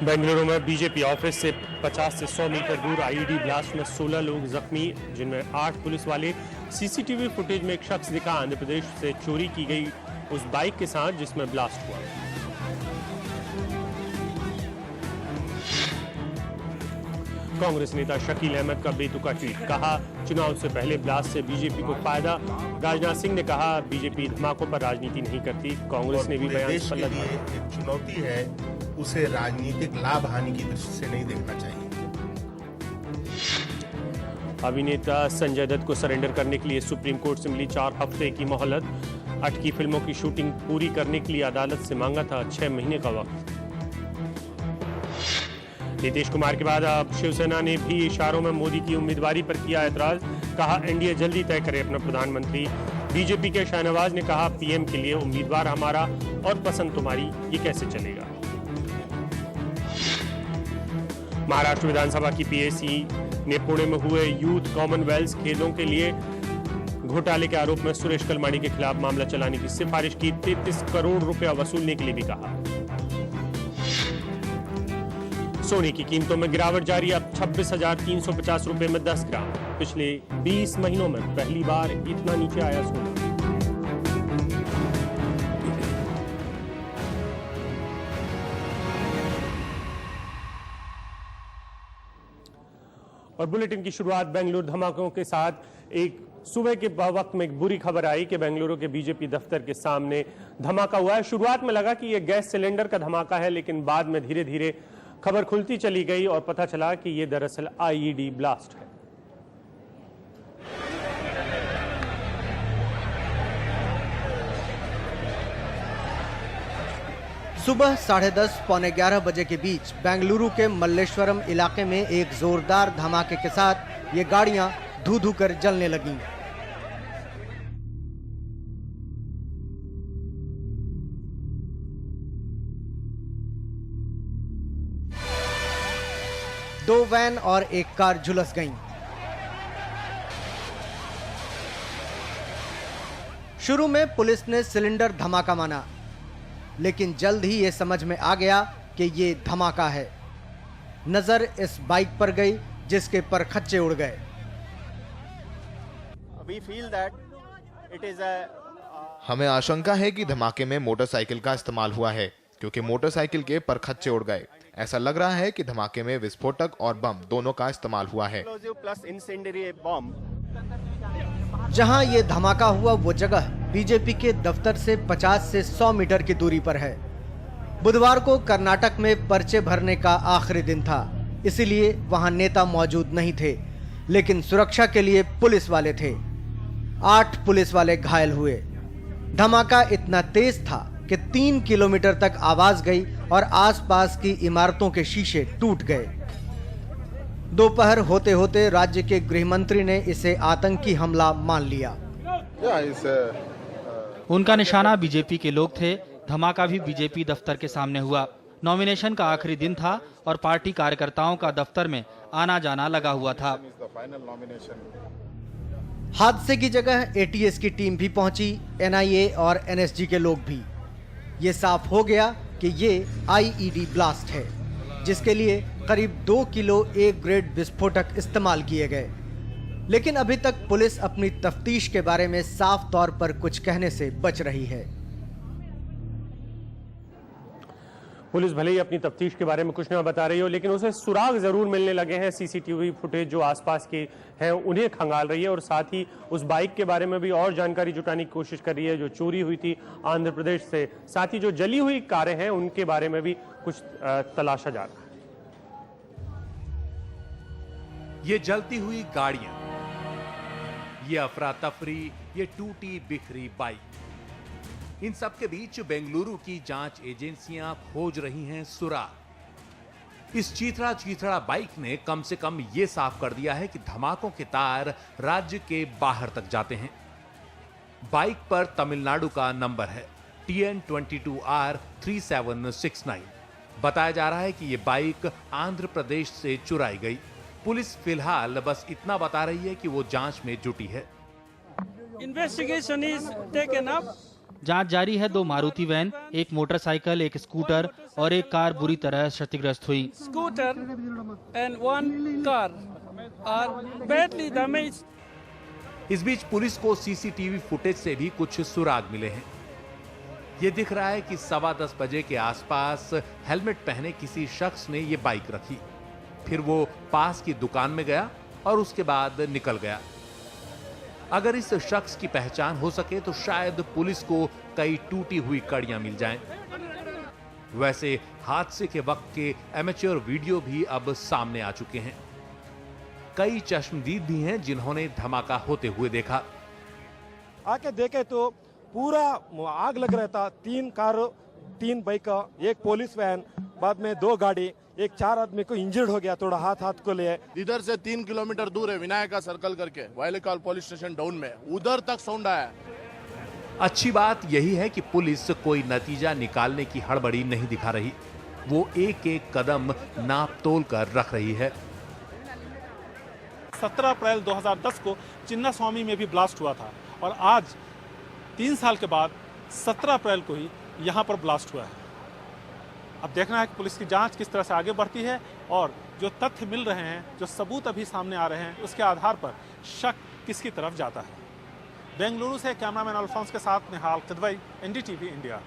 बेंगलुरु में BJP office से 50 से 100 मीटर दूर आईईडी ब्लास्ट में 16 लोग जख्मी, जिनमें 8 पुलिस वाले। सीसीटीवी फुटेज में एक शख्स दिखा आंध्र प्रदेश से चोरी की गई उस बाइक के साथ जिसमें ब्लास्ट हुआ। कांग्रेस नेता शकील अहमद का बेतुका ट्वीट, कहा चुनाव से पहले ब्लास्ट से बीजेपी को फायदा। राजनाथ सिंह ने कहा बीजेपी धमाकों पर राजनीति नहीं करती। कांग्रेस ने भी बयान देश के लिए एक चुनौती है, उसे राजनीतिक लाभ हानि की दृष्टि से नहीं देखना चाहिए। अभिनेता संजय दत्त को सरेंडर करने के लिए सुप्रीम कोर्ट से मिली 4 हफ्ते की मोहलत। अटकी फिल्मों की शूटिंग पूरी करने के लिए अदालत से मांगा था 6 महीने का वक्त। नीतीश कुमार के बाद अब शिवसेना ने भी इशारों में मोदी की उम्मीदवारी पर किया ऐतराज, कहा एनडीए जल्दी तय करे अपना प्रधानमंत्री। बीजेपी के शाहनवाज ने कहा पीएम के लिए उम्मीदवार हमारा और पसंद तुम्हारी, ये कैसे चलेगा। महाराष्ट्र विधानसभा की पीएसी ने पुणे में हुए यूथ कॉमनवेल्थ खेलों के लिए घोटाले के आरोप में सुरेश कलमाड़ी के खिलाफ मामला चलाने की सिफारिश की। 33 करोड़ रुपया वसूलने के लिए भी कहा। सोने की कीमतों में गिरावट जारी, अब 26,350 रुपए में 10 ग्राम। पिछले 20 महीनों में पहली बार इतना नीचे आया सोना। और बुलेटिन की शुरुआत बेंगलुरु धमाकों के साथ। एक सुबह के वक्त में एक बुरी खबर आई कि बेंगलुरु के बीजेपी दफ्तर के सामने धमाका हुआ है। शुरुआत में लगा कि यह गैस सिलेंडर का धमाका है, लेकिन बाद में धीरे धीरे खबर खुलती चली गई और पता चला कि यह दरअसल आईईडी ब्लास्ट है। सुबह 10:30 पौने 11 बजे के बीच बेंगलुरु के मल्लेश्वरम इलाके में एक जोरदार धमाके के साथ ये गाड़ियां धू-धू कर जलने लगीं। दो वैन और एक कार झुलस गईं। शुरू में पुलिस ने सिलेंडर धमाका माना, लेकिन जल्द ही ये समझ में आ गया कि ये धमाका है। नजर इस बाइक पर गई जिसके परखच्चे उड़ गए। हमें आशंका है कि धमाके में मोटरसाइकिल का इस्तेमाल हुआ है, क्योंकि मोटरसाइकिल के परखच्चे उड़ गए। ऐसा लग रहा है कि धमाके में विस्फोटक और बम दोनों का इस्तेमाल हुआ है। जहां ये धमाका हुआ वो जगह बीजेपी के दफ्तर से 50 से 100 मीटर की दूरी पर है। बुधवार को कर्नाटक में पर्चे भरने का आखिरी दिन था, इसीलिए वहां नेता मौजूद नहीं थे, लेकिन सुरक्षा के लिए पुलिस वाले थे। 8 पुलिस वाले घायल हुए। धमाका इतना तेज था कि 3 किलोमीटर तक आवाज गई और आसपास की इमारतों के शीशे टूट गए। दोपहर होते होते राज्य के गृह मंत्री ने इसे आतंकी हमला मान लिया। उनका निशाना बीजेपी के लोग थे। धमाका भी बीजेपी दफ्तर के सामने हुआ। नॉमिनेशन का आखिरी दिन था और पार्टी कार्यकर्ताओं का दफ्तर में आना जाना लगा हुआ था। हादसे की जगह एटीएस की टीम भी पहुंची, एनआईए और एनएसजी के लोग भी। ये साफ हो गया कि ये आईईडी ब्लास्ट है, जिसके लिए करीब 2 किलो ए ग्रेड विस्फोटक इस्तेमाल किए गए। लेकिन अभी तक पुलिस अपनी तफ्तीश के बारे में साफ तौर पर कुछ कहने से बच रही है। पुलिस भले ही अपनी तफ्तीश के बारे में कुछ नहीं बता रही हो, लेकिन उसे सुराग जरूर मिलने लगे हैं। सीसीटीवी फुटेज जो आसपास के हैं उन्हें खंगाल रही है और साथ ही उस बाइक के बारे में भी और जानकारी जुटाने की कोशिश कर रही है जो चोरी हुई थी आंध्र प्रदेश से। साथ ही जो जली हुई कारें हैं उनके बारे में भी कुछ तलाशा जा रहा है। ये जलती हुई गाड़ियां, ये अफरा तफरी, ये टूटी बिखरी बाइक, इन सब के बीच बेंगलुरु की जांच एजेंसियां खोज रही हैं सुराग। इस चीथड़ा बाइक ने कम से कम यह साफ कर दिया है कि धमाकों के तार राज्य के बाहर तक जाते हैं। बाइक पर तमिलनाडु का नंबर है TN22R3769। बताया जा रहा है कि यह बाइक आंध्र प्रदेश से चुराई गई। पुलिस फिलहाल बस इतना बता रही है कि वो जांच में जुटी है। Investigation is taken up जांच जारी है। 2 मारुति वैन, एक मोटरसाइकिल, एक स्कूटर और एक कार बुरी तरह क्षतिग्रस्त हुई। Scooter and one car are badly damaged. इस बीच पुलिस को सीसीटीवी फुटेज से भी कुछ सुराग मिले हैं। ये दिख रहा है कि 10:15 बजे के आसपास हेलमेट पहने किसी शख्स ने ये बाइक रखी, फिर वो पास की दुकान में गया और उसके बाद निकल गया। अगर इस शख्स की पहचान हो सके तो शायद पुलिस को कई टूटी हुई कड़ियां मिल जाएं। वैसे हादसे के वक्त के एमेच्योर वीडियो भी अब सामने आ चुके हैं। कई चश्मदीद भी हैं जिन्होंने धमाका होते हुए देखा। आके देखे तो पूरा आग लग रहा था। 3 कार, 3 बाइक, एक पुलिस वैन, बाद में 2 गाड़ी, एक 4 आदमी को इंजर्ड हो गया, थोड़ा हाथ को लिए। इधर से 3 किलोमीटर दूर है विनायका सर्कल करके वायलेकाल पुलिस स्टेशन डाउन में, उधर तक साउंड आया। अच्छी बात यही है कि पुलिस कोई नतीजा निकालने की हड़बड़ी नहीं दिखा रही, वो एक कदम नाप तोल कर रख रही है। 17 अप्रैल 2010 को चिन्नास्वामी में भी ब्लास्ट हुआ था और आज 3 साल के बाद 17 अप्रैल को ही यहाँ पर ब्लास्ट हुआ है। अब देखना है कि पुलिस की जांच किस तरह से आगे बढ़ती है और जो तथ्य मिल रहे हैं, जो सबूत अभी सामने आ रहे हैं, उसके आधार पर शक किसकी तरफ जाता है। बेंगलुरु से कैमरामैन अल्फोंस के साथ निहाल किदवई, एनडीटीवी इंडिया।